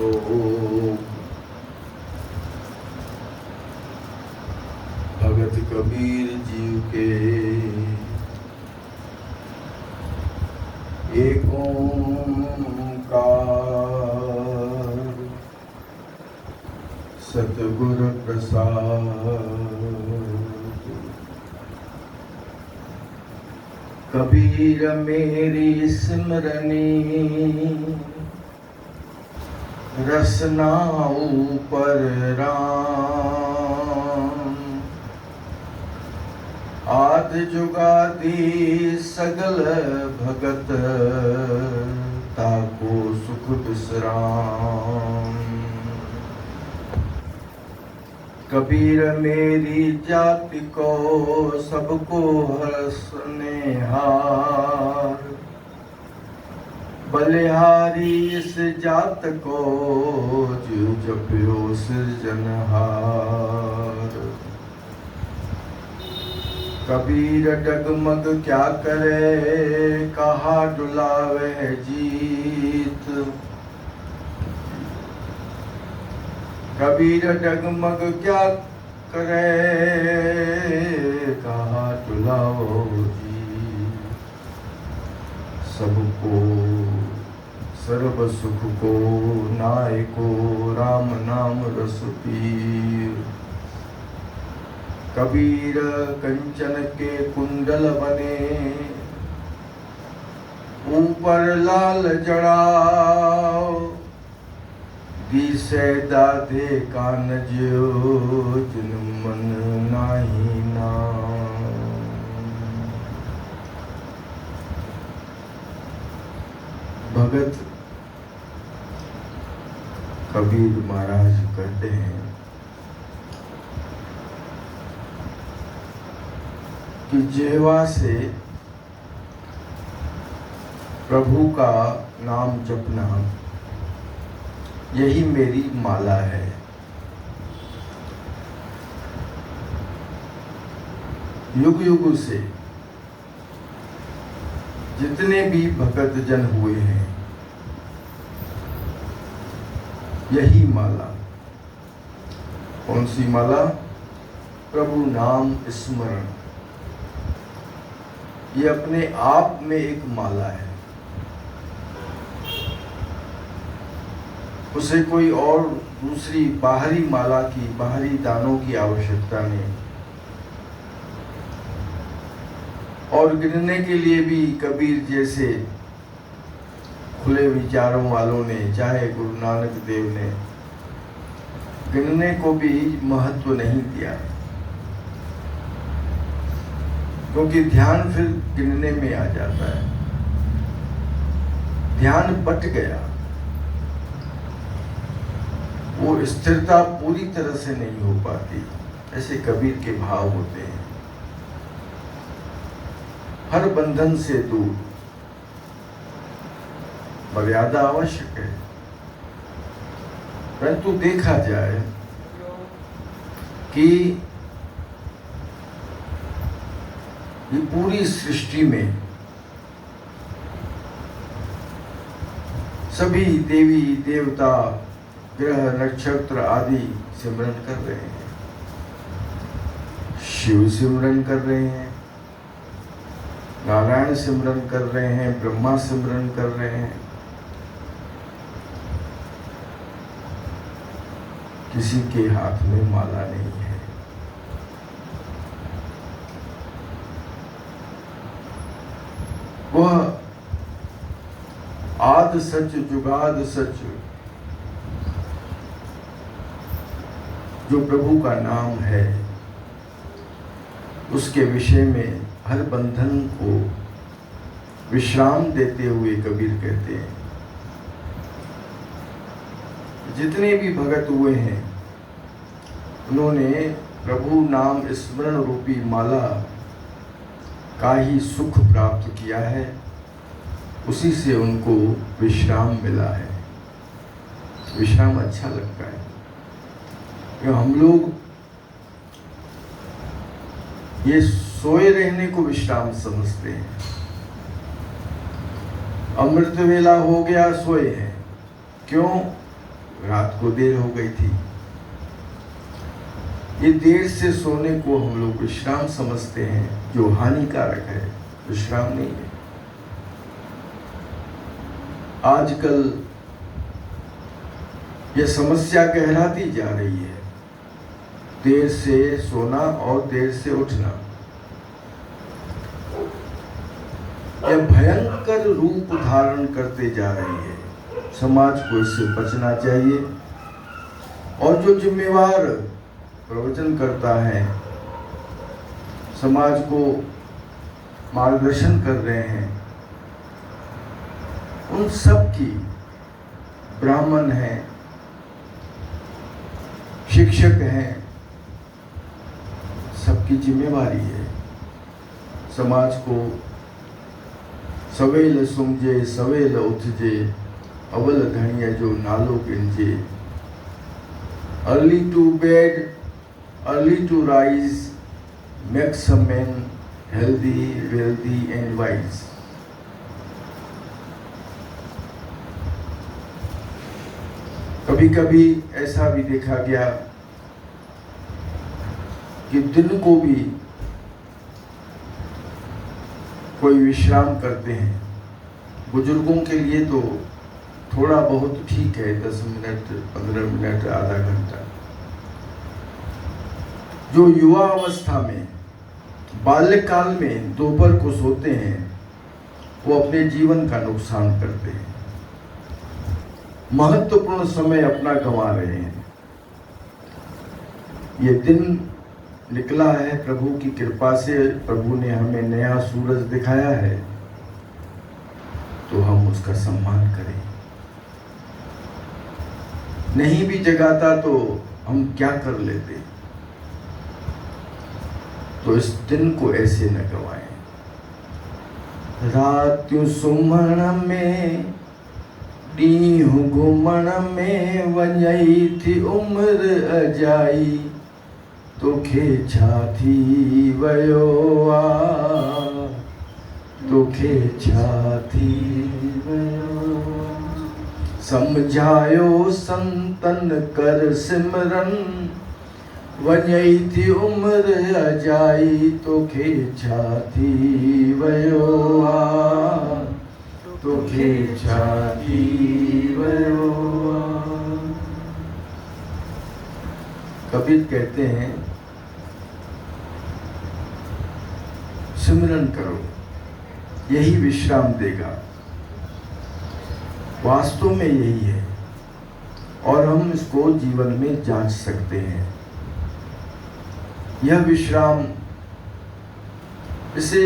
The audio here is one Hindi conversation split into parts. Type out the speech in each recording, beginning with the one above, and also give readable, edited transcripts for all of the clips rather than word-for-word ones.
श्लोक। भगत कबीर जी के एक ओंकार सतगुरु प्रसाद। कबीर मेरी सिमरनी रसना ऊपर राम। आद जुगादी सगल भगत ताको सुख विश्राम। कबीर मेरी जाति को सबको हंसने हार। बलिहारी इस जात को जो जप्यो सृजनहार। कबीर डगमग क्या करे कहा डुलावे जीत। कबीर डगमग क्या करे कहा डुलाओ जीत। सबको सर्व सुख को नाय को राम नाम रस पीर। कबीर कंचन के कुंडल बने ऊपर लाल जड़ाओ। दिसे दादे कानज जिन मन नाही नाम। भगत कबीर महाराज कहते हैं कि जेवा से प्रभु का नाम जपना यही मेरी माला है। युग युग से जितने भी भगत जन हुए हैं यही माला। कौन सी माला? प्रभु नाम स्मरण। ये अपने आप में एक माला है। उसे कोई और दूसरी बाहरी माला की, बाहरी दानों की आवश्यकता नहीं। और गिनने के लिए भी कबीर जैसे खुले विचारों वालों ने, चाहे गुरु नानक देव ने, गिनने को भी महत्व नहीं दिया। क्योंकि ध्यान फिर गिनने में आ जाता है। ध्यान बट गया, वो स्थिरता पूरी तरह से नहीं हो पाती। ऐसे कबीर के भाव होते हैं। हर बंधन से दूर। मर्यादा आवश्यक है, परंतु देखा जाए कि ये पूरी सृष्टि में सभी देवी देवता, ग्रह नक्षत्र आदि सिमरन कर रहे हैं। शिव सिमरन कर रहे हैं, नारायण सिमरन कर रहे हैं, ब्रह्मा सिमरन कर रहे हैं। किसी के हाथ में माला नहीं है। वह आद सच जुगाद सच जो प्रभु का नाम है, उसके विषय में हर बंधन को विश्राम देते हुए कबीर कहते हैं, जितने भी भगत हुए हैं उन्होंने प्रभु नाम स्मरण रूपी माला का ही सुख प्राप्त किया है। उसी से उनको विश्राम मिला है। विश्राम अच्छा लगता है। हम लोग ये सोए रहने को विश्राम समझते हैं। अमृत वेला हो गया, सोए हैं। क्यों? रात को देर हो गई थी। ये देर से सोने को हम लोग विश्राम समझते हैं, जो हानिकारक है, विश्राम नहीं है। आजकल यह समस्या गहराती जा रही है, देर से सोना और देर से उठना। यह भयंकर रूप धारण करते जा रही है। समाज को इससे बचना चाहिए। और जो जिम्मेवार प्रवचन करता है, समाज को मार्गदर्शन कर रहे हैं, उन सब की, ब्राह्मण हैं, शिक्षक हैं, सबकी जिम्मेवारी है समाज को सवेल सुमझे सवेल उठजे, अवल घणिया जो नालो गिनजे। Early to bed, early to rise makes a man healthy, wealthy and wise. कभी कभी ऐसा भी देखा गया कि दिन को भी कोई विश्राम करते हैं। बुजुर्गों के लिए तो थोड़ा बहुत ठीक है, 10 मिनट, 15 मिनट, आधा घंटा। जो युवा अवस्था में, बाल्यकाल में दोपहर को सोते हैं, वो अपने जीवन का नुकसान करते हैं, महत्वपूर्ण समय अपना गंवा रहे हैं। ये दिन निकला है प्रभु की कृपा से, प्रभु ने हमें नया सूरज दिखाया है, तो हम उसका सम्मान करें। नहीं भी जगाता तो हम क्या कर लेते, तो इस दिन को ऐसे न गवाएं। रात्यों सुमण में, ॾींहुं घुमण में, वञई थी उम्र अजाई, तोखे छा थी वयो आ, तोखे छा थी वयो। समझायो संतन कर सिमरन, वञई थी उम्र अजाई, तोखे छा थी वयो आ, तोखे छा थी वयो आ। कबीर कहते हैं, सिमरन करो, यही विश्राम देगा। वास्तव में यही है, और हम इसको जीवन में जांच सकते हैं। यह विश्राम, इसे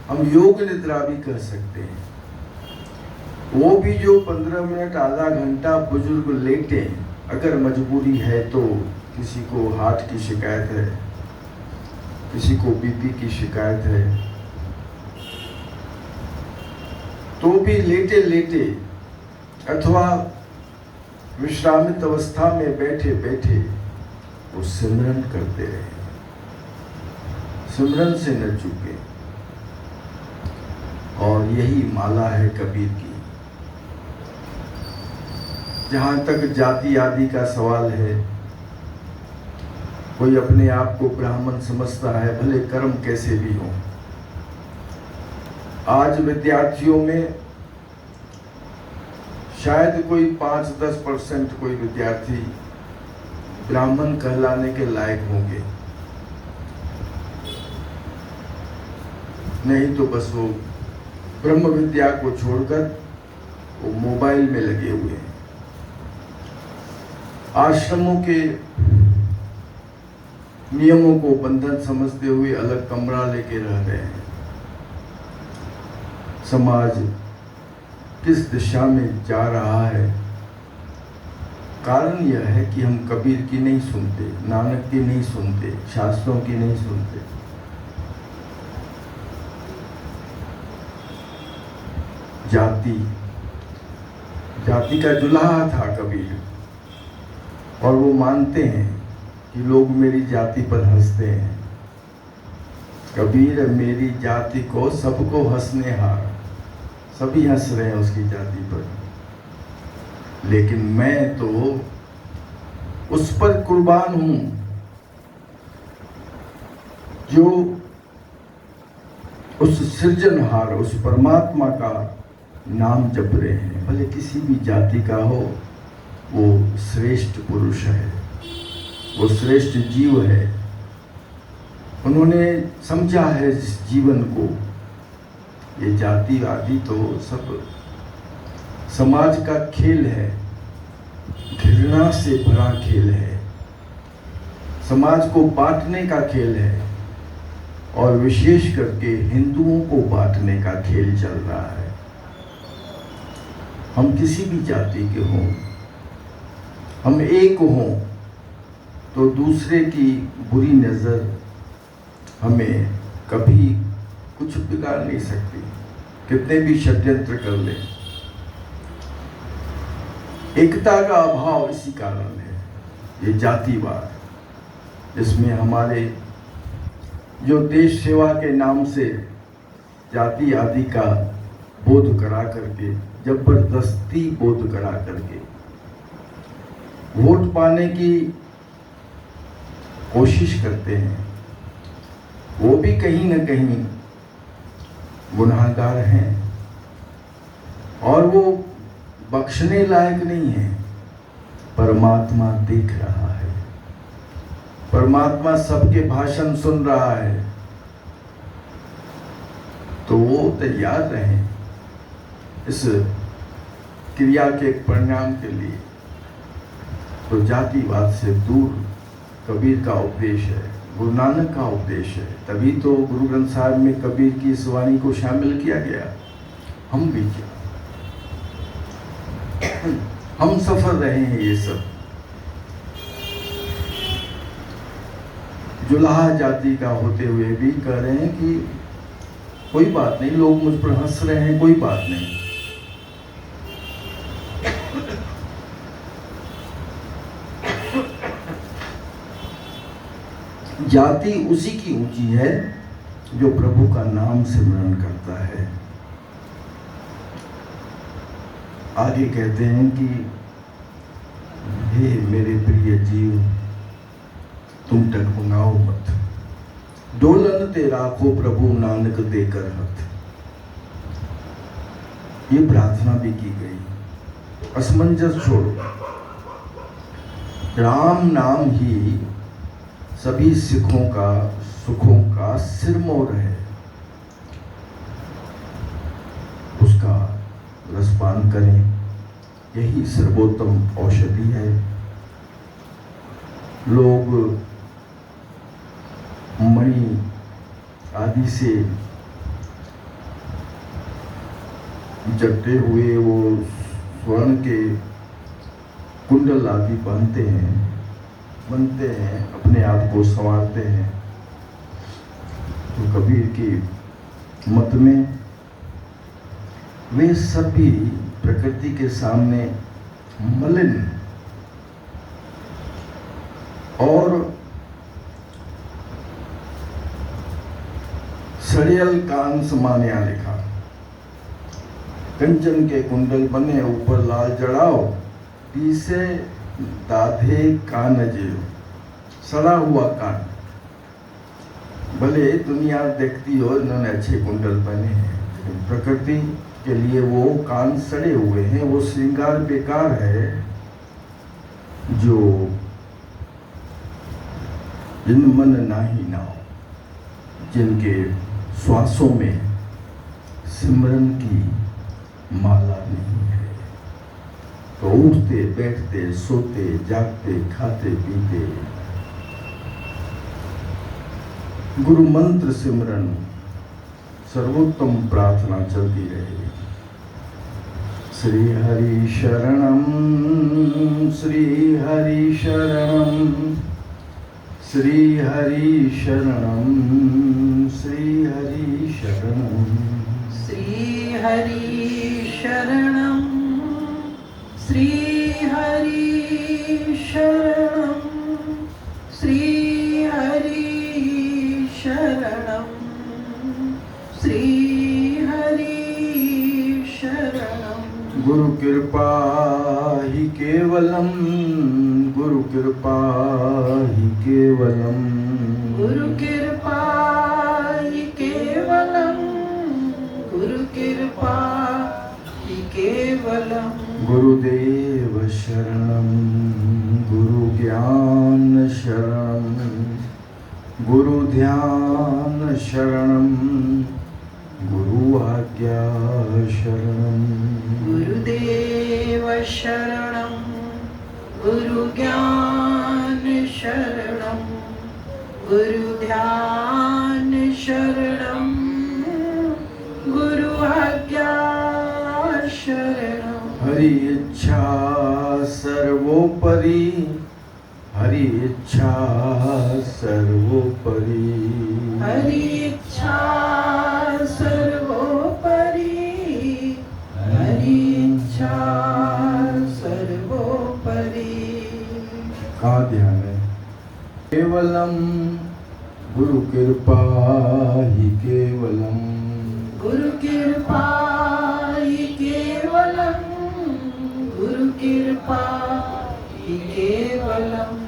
हम योग निद्रा भी कह सकते हैं। वो भी जो 15 मिनट, आधा घंटा बुजुर्ग लेटे, अगर मजबूरी है तो, किसी को हार्ट की शिकायत है, किसी को बीपी की शिकायत है, तो भी लेटे लेटे अथवा विश्रामित अवस्था में बैठे बैठे वो सिमरन करते रहे, सिमरन से न चूके। और यही माला है कबीर की। जहाँ तक जाति आदि का सवाल है, कोई अपने आप को ब्राह्मण समझता है, भले कर्म कैसे भी हो। आज विद्यार्थियों में शायद कोई 5-10% कोई विद्यार्थी ब्राह्मण कहलाने के लायक होंगे, नहीं तो बस वो ब्रह्म विद्या को छोड़कर वो मोबाइल में लगे हुए हैं। आश्रमों के नियमों को बंधन समझते हुए अलग कमरा लेके रह रहे हैं। समाज किस दिशा में जा रहा है? कारण यह है कि हम कबीर की नहीं सुनते, नानक की नहीं सुनते, शास्त्रों की नहीं सुनते। जाति का जुलाहा था कबीर, और वो मानते हैं कि लोग मेरी जाति पर हंसते हैं। कबीर मेरी जाति को सबको हंसने हार, सभी हंस रहे हैं उसकी जाति पर। लेकिन मैं तो उस पर कुर्बान हूं जो उस सृजनहार, उस परमात्मा का नाम जप रहे हैं। भले किसी भी जाति का हो, वो श्रेष्ठ पुरुष है, वो श्रेष्ठ जीव है। उन्होंने समझा है इस जीवन को। ये जाति आदि तो सब समाज का खेल है, घृणा से भरा खेल है, समाज को बांटने का खेल है, और विशेष करके हिंदुओं को बांटने का खेल चल रहा है। हम किसी भी जाति के हों, हम एक हों, तो दूसरे की बुरी नज़र हमें कभी कुछ बिगाड़ नहीं सकती, कितने भी षड्यंत्र कर ले। एकता का अभाव इसी कारण है, ये जातिवाद, जिसमें हमारे जो देश सेवा के नाम से जाति आदि का बोध करा करके, जबरदस्ती बोध करा करके वोट पाने की कोशिश करते हैं, वो भी कहीं न कहीं गुनाहगार हैं और वो बख्शने लायक नहीं है। परमात्मा देख रहा है, परमात्मा सबके भाषण सुन रहा है, तो वो तैयार रहें इस क्रिया के परिणाम के लिए। तो जातिवाद से दूर कबीर का उपदेश है, गुरु नानक का उपदेश है। तभी तो गुरु ग्रंथ साहिब में कबीर की इस वाणी को शामिल किया गया। हम भी क्या, हम सफल रहे हैं। ये सब जुलाहा जाति का होते हुए भी कह रहे हैं कि कोई बात नहीं, लोग मुझ पर हंस रहे हैं, कोई बात नहीं। जाति उसी की ऊंची है जो प्रभु का नाम सिमरन करता है। आगे कहते हैं कि हे मेरे प्रिय जीव, तुम डगमगाओ मत, डोलन ते राखो प्रभु नानक देकर हाथ। ये प्रार्थना भी की गई। असमंजस छोड़ो, राम नाम ही सभी सिखों का सुखों का सिरमौर है। उसका रसपान करें, यही सर्वोत्तम औषधि है। लोग मणि आदि से जटे हुए वो स्वर्ण के कुंडल आदि पहनते हैं, बनते हैं, अपने आप को संवारते हैं। तो कबीर की मत में वे सभी प्रकृति के सामने मलिन और सड़ियल कान समान्या लिखा। कंचन के कुंडल बने, ऊपर लाल जड़ाओ, पीछे दाधे कान जेव, सड़ा हुआ कान। भले दुनिया देखती हो इन्होंने अच्छे कुंडल पहने हैं, लेकिन प्रकृति के लिए वो कान सड़े हुए हैं। वो श्रृंगार बेकार है जो जिन मन नाही नाव, जिनके श्वासों में सिमरन की माला नहीं है। तो उठते बैठते सोते जागते खाते पीते गुरु मंत्र सिमरन सर्वोत्तम प्रार्थना चलती रहे। श्री हरि शरणम, श्री हरि शरणम, श्री हरि शरणम, श्री हरि शरणम, श्री हरि शरणम, श्री हरि शरणम, श्री हरि शरणम, श्री हरि शरणम। गुरु कृपा ही केवलम गुरु कृपा ही केवलम गुरु कृपा ही केवलम गुरु कृपा ही केवलम गुरुदेव शरणम गुरु ज्ञान शरणम गुरु ध्यान शरणम गुरु आज्ञा शरणम गुरुदेव शरणं गुरु ज्ञान शरणं गुरु ध्यान शरणं गुरु आज्ञा शरणं हरि इच्छा सर्वोपरि हरि इच्छा सर्वोपरि हरि इच्छा सर्वोपरि हरि इच्छा सर्वोपरि कहाँ ध्यान है केवलम गुरु कृपा ही केवलम गुरु कृपा ही केवलम गुरु कृपा ही केवलम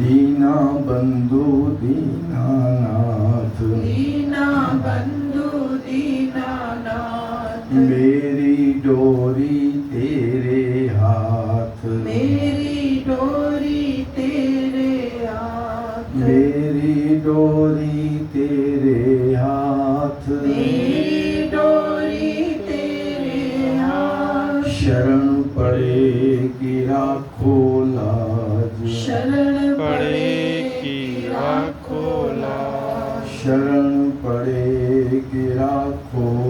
दीना बंधु दीनानाथ दीना बंधु दीनानाथ मेरी डोरी तेरे हाथ मेरी डोरी तेरे हाथ मेरी डोरी तेरे हाथ मेरी डोरी तेरे हाथ शरण पड़ेगी राखो लाज शरण पड़ेगी राखो लाज शरण पड़ेगी राखो